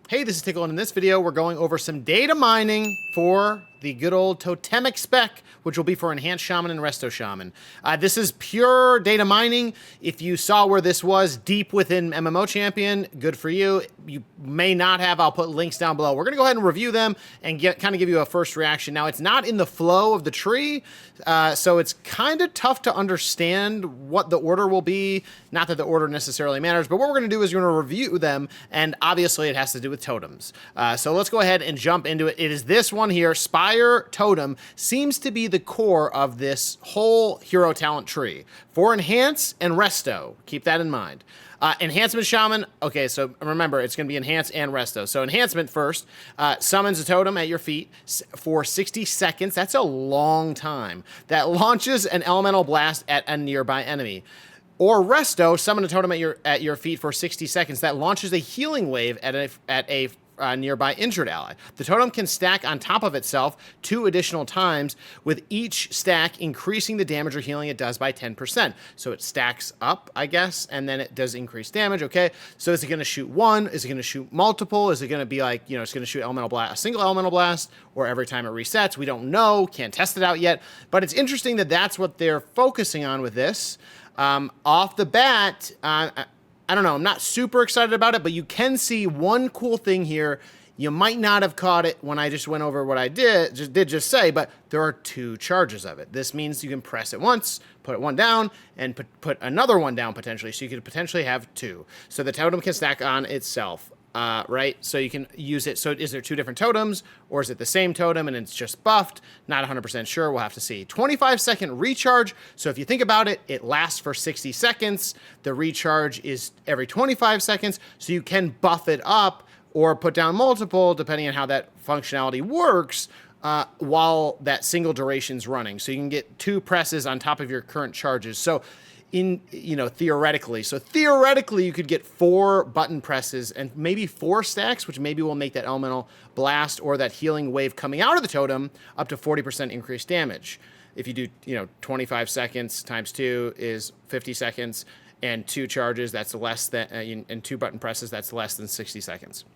Hey, this is Tiqqle, and in this video, we're going over some data mining for the good old Totemic spec, which will be for Enhanced Shaman and Resto Shaman. This is pure data mining. If you saw where this was deep within MMO Champion, good for you. You may not have. I'll put links down below. We're going to go ahead and review them and kind of give you a first reaction. Now, it's not in the flow of the tree, so it's kind of tough to understand what the order will be. Not that the order necessarily matters, but what we're going to do is we're going to review them, and obviously it has to do with totems. So let's go ahead and jump into it. It is this one here, Spire Totem, seems to be the core of this whole hero talent tree for Enhance and Resto. Keep that in mind. Enhancement Shaman, okay, so remember, it's going to be Enhance and Resto. So Enhancement first, summons a totem at your feet for 60 seconds. That's a long time. That launches an elemental blast at a nearby enemy. Or Resto, summon a totem at your feet for 60 seconds. That launches a healing wave at a nearby injured ally. The totem can stack on top of itself 2 additional times, with each stack increasing the damage or healing it does by 10%. So it stacks up, I guess, and then it does increase damage, okay? So is it going to shoot one? Is it going to shoot multiple? Is it going to be like, you know, it's going to shoot elemental blast, a single elemental blast, or every time it resets? We don't know, can't test it out yet, but it's interesting that that's what they're focusing on with this. Off the bat, I don't know, I'm not super excited about it, but you can see one cool thing here. You might not have caught it when I just went over what I did just say, but there are 2 charges of it. This means you can press it once, put one down, and put another one down potentially, so you could potentially have 2. So the totem can stack on itself. Right? So you can use it. So is there 2 different totems, or is it the same totem and it's just buffed? Not 100% sure. We'll have to see. 25-second recharge. So if you think about it, it lasts for 60 seconds. The recharge is every 25 seconds. So you can buff it up or put down multiple, depending on how that functionality works, while that single duration's running. So you can get 2 presses on top of your current charges. So theoretically. So theoretically, you could get 4 button presses and maybe 4 stacks, which maybe will make that elemental blast or that healing wave coming out of the totem up to 40% increased damage. If you do, 25 seconds times 2 is 50 seconds, and 2 charges, that's less than, and 2 button presses, that's less than 60 seconds.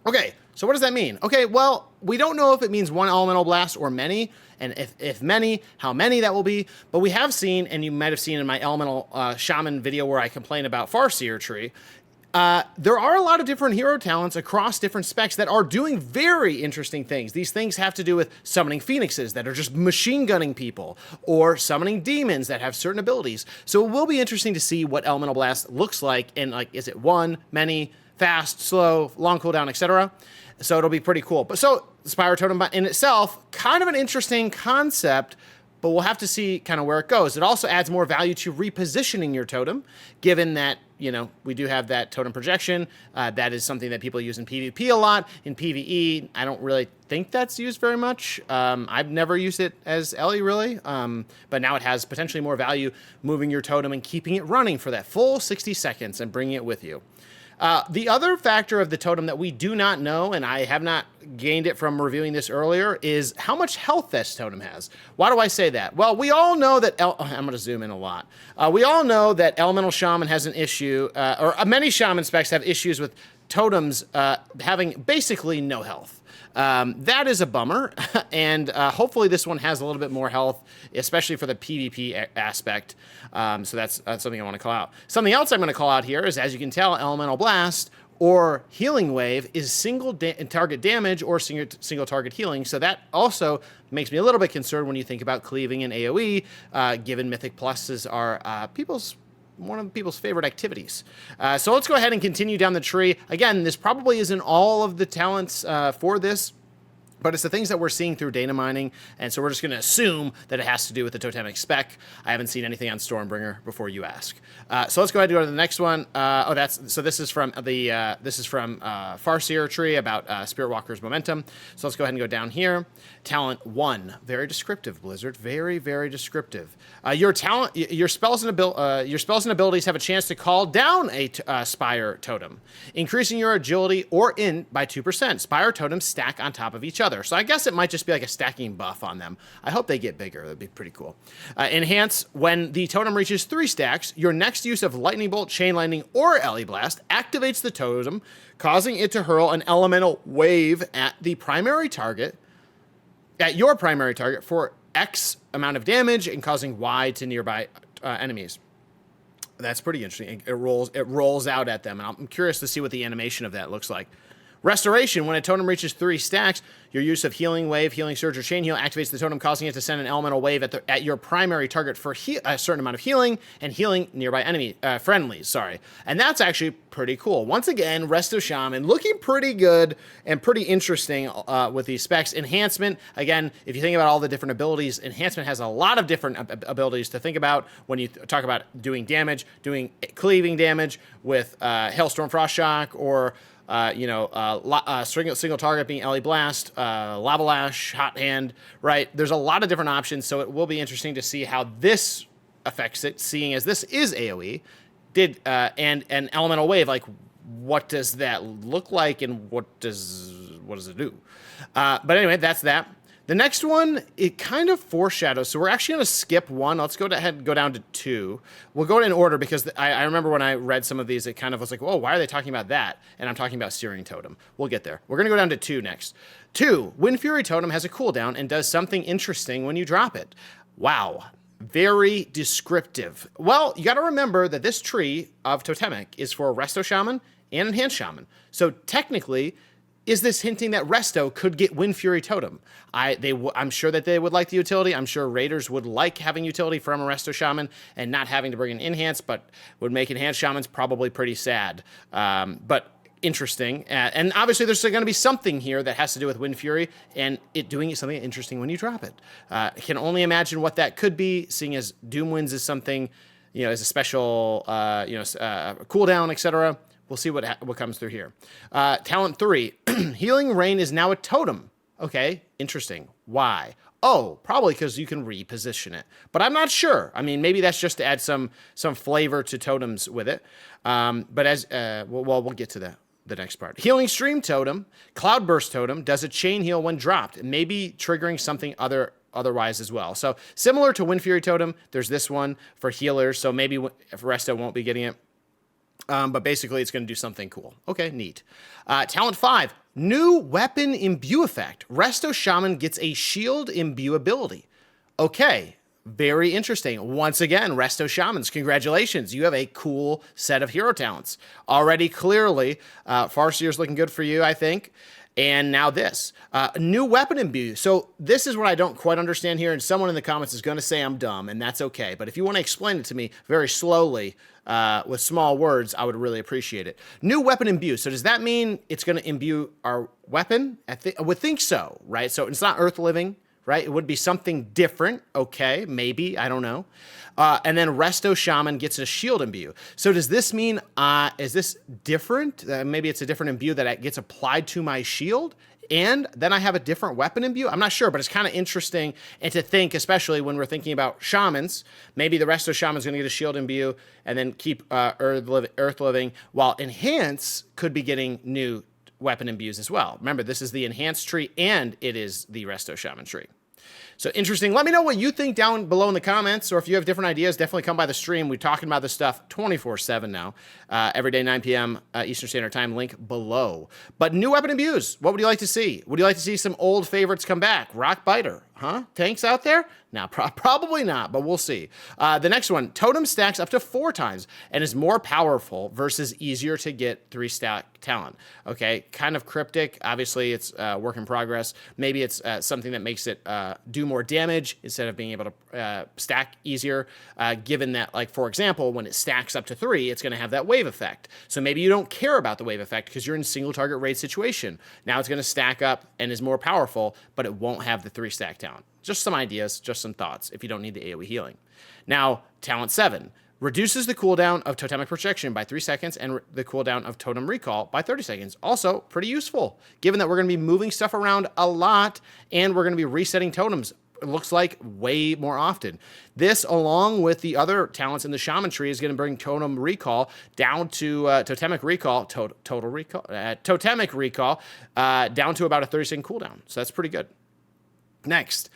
Okay, so what does that mean? Okay, well, we don't know if it means 1 elemental blast or many, and if many, how many that will be, but we have seen, and you might have seen in my elemental shaman video where I complain about Farseer tree, there are a lot of different hero talents across different specs that are doing very interesting things. These things have to do with summoning phoenixes that are just machine gunning people, or summoning demons that have certain abilities. So it will be interesting to see what elemental blast looks like, and like, is it 1, many, fast, slow, long cooldown, etc. So it'll be pretty cool. But so Spire Totem in itself, kind of an interesting concept, but we'll have to see kind of where it goes. It also adds more value to repositioning your totem, given that, we do have that totem projection. That is something that people use in PvP a lot. In PvE, I don't really think that's used very much. I've never used it as Ellie, really. But now it has potentially more value moving your totem and keeping it running for that full 60 seconds and bringing it with you. The other factor of the totem that we do not know, and I have not gained it from reviewing this earlier, is how much health this totem has. Why do I say that? Well, we all know that, I'm going to zoom in a lot. We all know that Elemental Shaman has an issue, or many Shaman specs have issues with totems having basically no health. That is a bummer, and hopefully this one has a little bit more health, especially for the PvP aspect. So that's something I want to call out. Something else I'm going to call out here is, as you can tell, Elemental Blast or Healing Wave is single target damage or single target healing. So that also makes me a little bit concerned when you think about cleaving in AoE, given Mythic Pluses are one of people's favorite activities. So let's go ahead and continue down the tree. Again, this probably isn't all of the talents for this, but it's the things that we're seeing through data mining, and so we're just going to assume that it has to do with the Totemic spec. I haven't seen anything on Stormbringer before you ask. So let's go ahead and go to the next one. This is from Farseer tree about Spirit Walker's momentum. So let's go ahead and go down here. Talent 1, very descriptive, Blizzard, very, very descriptive. Your spells and abilities have a chance to call down a Spire totem, increasing your agility or int by 2%. Spire totems stack on top of each other. together. So I guess it might just be like a stacking buff on them. I hope they get bigger. That'd be pretty cool. Enhance, when the totem reaches 3 stacks, your next use of Lightning Bolt, Chain Lightning, or Ele Blast activates the totem, causing it to hurl an elemental wave at your primary target for X amount of damage and causing Y to nearby enemies. That's pretty interesting. It rolls out at them, and I'm curious to see what the animation of that looks like. Restoration, when a totem reaches 3 stacks, your use of Healing Wave, Healing Surge, or Chain Heal activates the totem, causing it to send an elemental wave at your primary target for a certain amount of healing and healing nearby friendlies. Sorry, and that's actually pretty cool. Once again, Resto Shaman looking pretty good and pretty interesting with these specs. Enhancement, again, if you think about all the different abilities, Enhancement has a lot of different abilities to think about when you talk about doing damage, doing cleaving damage with Hailstorm, Frost Shock, or single target being Ele Blast, Lava Lash, Hot Hand, right? There's a lot of different options, so it will be interesting to see how this affects it, seeing as this is AoE. And an Elemental Wave, like, what does that look like, and what does it do? But anyway, that's that. The next one, it kind of foreshadows. So we're actually going to skip 1. Let's go ahead and go down to 2. We'll go in order because I remember when I read some of these, it kind of was like, whoa, why are they talking about that? And I'm talking about Searing Totem. We'll get there. We're going to go down to 2 next. 2, Wind Fury Totem has a cooldown and does something interesting when you drop it. Wow. Very descriptive. Well, you got to remember that this tree of Totemic is for Resto Shaman and Enhanced Shaman. So technically, is this hinting that Resto could get Wind Fury Totem? I'm sure that they would like the utility. I'm sure Raiders would like having utility from a Resto Shaman and not having to bring an Enhance, but would make Enhanced Shamans probably pretty sad. But interesting. And obviously there's going to be something here that has to do with Wind Fury and it doing something interesting when you drop it. I can only imagine what that could be, seeing as Doom Winds is something, is a special, cooldown, etc. We'll see what comes through here. Talent 3, Healing Rain is now a totem. Okay, interesting. Why? Oh, probably because you can reposition it. But I'm not sure. I mean, maybe that's just to add some flavor to totems with it. But as we'll get to that. The next part. Healing Stream Totem, Cloudburst Totem, does a chain heal when dropped, maybe triggering something otherwise as well. So similar to Wind Fury Totem, there's this one for healers, so maybe if Resto won't be getting it. But basically, it's going to do something cool. Okay, neat. Talent 5, New Weapon Imbue Effect. Resto Shaman gets a Shield Imbue ability. Okay, very interesting. Once again, Resto Shamans, congratulations. You have a cool set of hero talents. Already clearly, Farseer's looking good for you, I think. And now this. New Weapon Imbue. So this is what I don't quite understand here, and someone in the comments is going to say I'm dumb, and that's okay. But if you want to explain it to me very slowly with small words, I would really appreciate it. New Weapon Imbue. So does that mean it's going to imbue our weapon? I would think so, right? So it's not Earth Living, right? It would be something different. Okay, maybe. I don't know. And then Resto Shaman gets a Shield Imbue. So does this mean, is this different? Maybe it's a different imbue that gets applied to my shield, and then I have a different weapon imbue? I'm not sure, but it's kind of interesting, and to think, especially when we're thinking about shamans, maybe the Resto Shaman's going to get a Shield Imbue and then keep Earth Living, while Enhance could be getting new weapon imbues as well. Remember, this is the Enhanced tree, and it is the Resto Shaman tree. So interesting. Let me know what you think down below in the comments, or if you have different ideas, definitely come by the stream. We're talking about this stuff 24/7 now, every day, 9 p.m. Eastern Standard Time, link below. But new weapon imbues, what would you like to see? Would you like to see some old favorites come back? Rock Biter, huh? Tanks out there? No, probably not, but we'll see. The next one, Totem stacks up to 4 times and is more powerful versus easier to get 3-stack talent. Okay, kind of cryptic. Obviously, it's work in progress. Maybe it's something that makes it do more damage instead of being able to stack easier, given that, like, for example, when it stacks up to 3, it's going to have that wave effect. So maybe you don't care about the wave effect because you're in single target raid situation. Now it's going to stack up and is more powerful, but it won't have the 3-stack talent. Just some ideas, just some thoughts, if you don't need the AoE healing. Now, Talent 7. Reduces the cooldown of Totemic Protection by 3 seconds and the cooldown of Totem Recall by 30 seconds. Also, pretty useful, given that we're going to be moving stuff around a lot and we're going to be resetting totems looks like way more often. This, along with the other talents in the Shaman tree, is going to bring Totem Recall down to Totemic Recall, Total Recall, Totemic Recall down to about a 30-second cooldown. So that's pretty good. Next,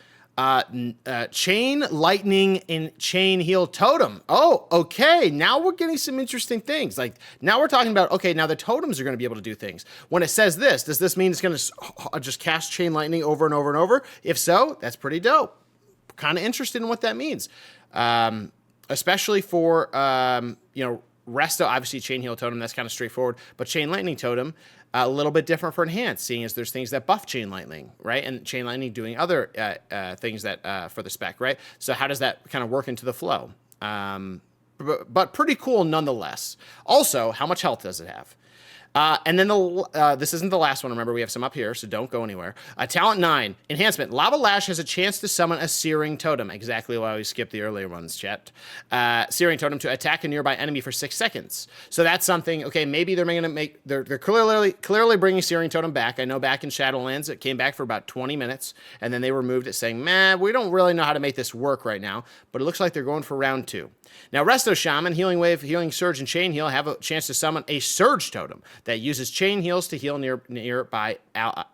Chain Lightning in Chain Heal Totem. Oh, okay. Now we're getting some interesting things. Like, now we're talking about, okay, now the totems are going to be able to do things. When it says this, does this mean it's going to just cast Chain Lightning over and over and over? If so, that's pretty dope. Kind of interested in what that means. Especially for, Resto, obviously Chain Heal Totem, that's kind of straightforward. But Chain Lightning Totem, a little bit different for Enhanced, seeing as there's things that buff Chain Lightning, right? And Chain Lightning doing other things that for the spec, right? So how does that kind of work into the flow? But pretty cool nonetheless. Also, how much health does it have? And then this isn't the last one. Remember, we have some up here, so don't go anywhere. Talent 9, Enhancement. Lava Lash has a chance to summon a Searing Totem. Exactly why we skipped the earlier ones, chat. Searing Totem to attack a nearby enemy for 6 seconds. So that's something, okay, maybe they're clearly bringing Searing Totem back. I know back in Shadowlands, it came back for about 20 minutes, and then they removed it saying, man, we don't really know how to make this work right now, but it looks like they're going for round 2. Now, Resto Shaman, Healing Wave, Healing Surge, and Chain Heal have a chance to summon a Surge Totem that uses Chain Heals to heal nearby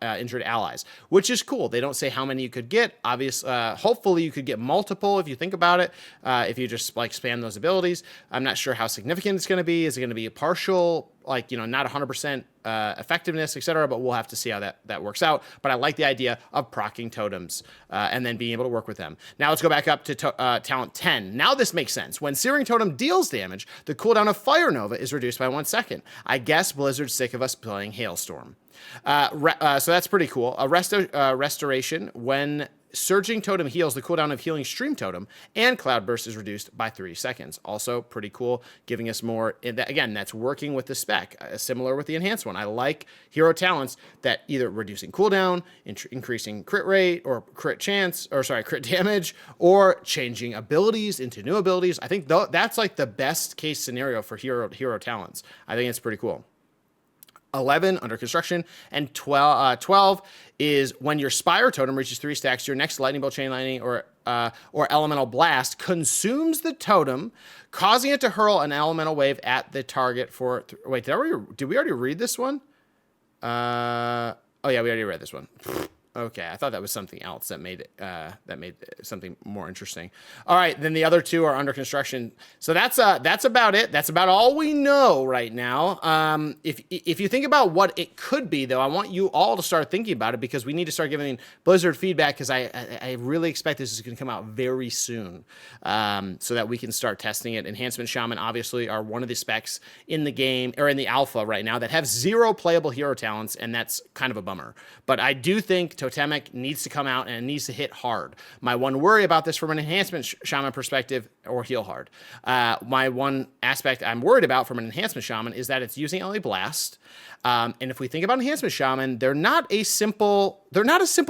injured allies, which is cool. They don't say how many you could get. Obviously, hopefully you could get multiple if you think about it, if you just like spam those abilities. I'm not sure how significant it's going to be. Is it going to be a partial, like, not 100% effectiveness, etc., but we'll have to see how that works out. But I like the idea of proccing totems and then being able to work with them. Now let's go back up to talent 10. Now this makes sense. When Searing Totem deals damage, the cooldown of Fire Nova is reduced by 1 second. I guess Blizzard's sick of us playing Hailstorm. So that's pretty cool. Restoration, when Surging Totem heals, the cooldown of Healing Stream Totem and Cloudburst is reduced by 3 seconds. Also pretty cool, giving us more. Again, that's working with the spec, similar with the enhanced one. I like hero talents that either reducing cooldown, increasing crit rate or crit damage, or changing abilities into new abilities. I think that's like the best case scenario for hero talents. I think it's pretty cool. 11 under construction, and 12 is when your Spire Totem reaches 3 stacks, your next Lightning Bolt, Chain Lightning, or Elemental Blast consumes the totem, causing it to hurl an Elemental Wave at the target for... Wait, did we already read this one? Oh yeah, we already read this one. Okay, I thought that was something else that made something more interesting. All right, then the other 2 are under construction. So that's about it. That's about all we know right now. If you think about what it could be, though, I want you all to start thinking about it, because we need to start giving Blizzard feedback, because I really expect this is going to come out very soon, so that we can start testing it. Enhancement Shaman obviously are one of the specs in the game, or in the alpha right now, that have 0 playable hero talents, and that's kind of a bummer. But I do think Totemic needs to come out, and it needs to hit hard. My one worry about this from an Enhancement Shaman perspective, or heal hard. My one aspect I'm worried about from an Enhancement Shaman is that it's using LA Blast. And if we think about Enhancement Shaman, they're not a simple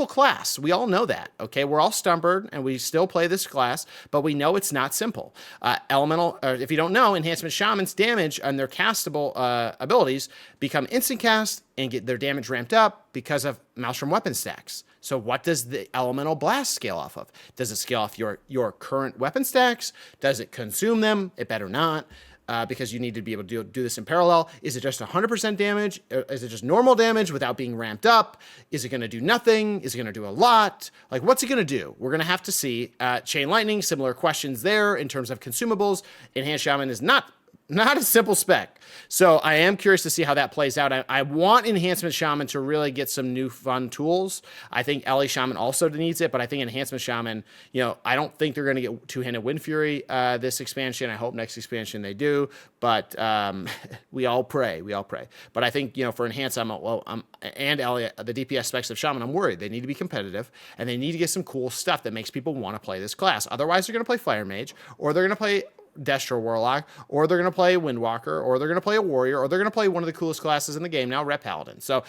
class. We all know that, okay? We're all stubborn, and we still play this class, but we know it's not simple. If you don't know, Enhancement Shaman's damage and their castable abilities become instant cast and get their damage ramped up because of Maelstrom weapon stacks. So what does the Elemental Blast scale off of? Does it scale off your current weapon stacks? Does it consume them? It better not. Because you need to be able to do this in parallel. Is it just 100% damage? Is it just normal damage without being ramped up? Is it going to do nothing? Is it going to do a lot? Like, what's it going to do? We're going to have to see. Chain Lightning, similar questions there in terms of consumables. Enhanced Shaman is not a simple spec. So I am curious to see how that plays out. I want Enhancement Shaman to really get some new fun tools. I think LA Shaman also needs it, but I think Enhancement Shaman, I don't think they're going to get Two-Handed Wind Fury this expansion. I hope next expansion they do, but we all pray. But I think, for Enhanced, and LA, the DPS specs of Shaman, I'm worried. They need to be competitive, and they need to get some cool stuff that makes people want to play this class. Otherwise, they're going to play Fire Mage, or they're going to play Destro Warlock, or they're going to play Windwalker, or they're going to play a Warrior, or they're going to play one of the coolest classes in the game now, Ret Paladin. So,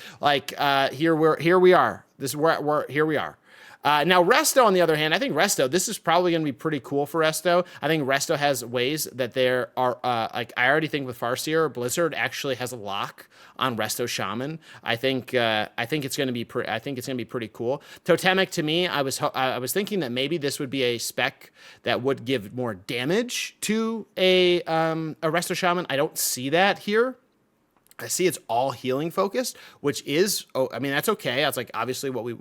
here we are. This is where here we are. Now, Resto, on the other hand, I think Resto, this is probably going to be pretty cool for Resto. I think Resto has ways that there are, like, I already think with Farseer, Blizzard actually has a lock on Resto Shaman. I think it's going to be pretty cool. Totemic, to me, I was thinking that maybe this would be a spec that would give more damage to a Resto Shaman. I don't see that here. I see it's all healing focused, which is, I mean, that's okay. That's like obviously what we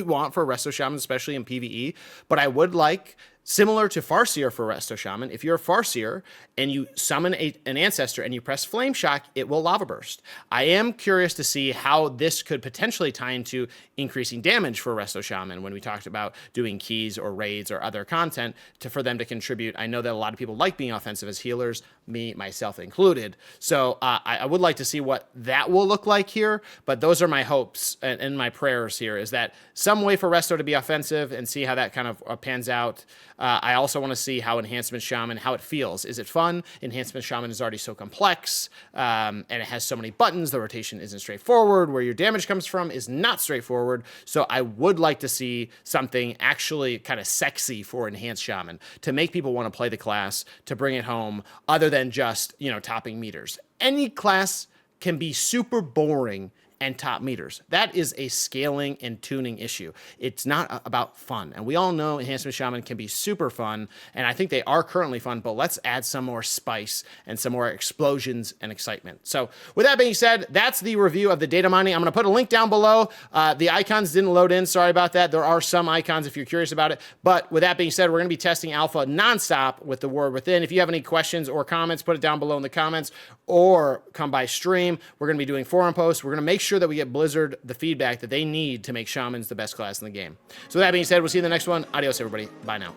want for Resto Shaman, especially in PvE. But I would like, similar to Farseer for Resto Shaman, if you're a Farseer and you summon an ancestor and you press Flame Shock, it will Lava Burst. I am curious to see how this could potentially tie into increasing damage for Resto Shaman when we talked about doing keys or raids or other content for them to contribute. I know that a lot of people like being offensive as healers, me, myself included. So I would like to see what that will look like here, but those are my hopes and my prayers here, is that some way for Resto to be offensive and see how that kind of pans out. I also want to see how Enhancement Shaman, how it feels. Is it fun? Enhancement Shaman is already so complex, and it has so many buttons. The rotation isn't straightforward. Where your damage comes from is not straightforward. So I would like to see something actually kind of sexy for Enhanced Shaman to make people want to play the class, to bring it home, other than just, topping meters. Any class can be super boring and top meters. That is a scaling and tuning issue. It's not about fun. And we all know Enhancement Shaman can be super fun, and I think they are currently fun, but let's add some more spice and some more explosions and excitement. So with that being said, that's the review of the data mining. I'm gonna put a link down below. The icons didn't load in, sorry about that. There are some icons if you're curious about it. But with that being said, we're gonna be testing alpha nonstop with the Word Within. If you have any questions or comments, put it down below in the comments or come by stream. We're gonna be doing forum posts. We're gonna make sure that we get Blizzard the feedback that they need to make Shamans the best class in the game. So with that being said, we'll see you in the next one. Adios, everybody. Bye now.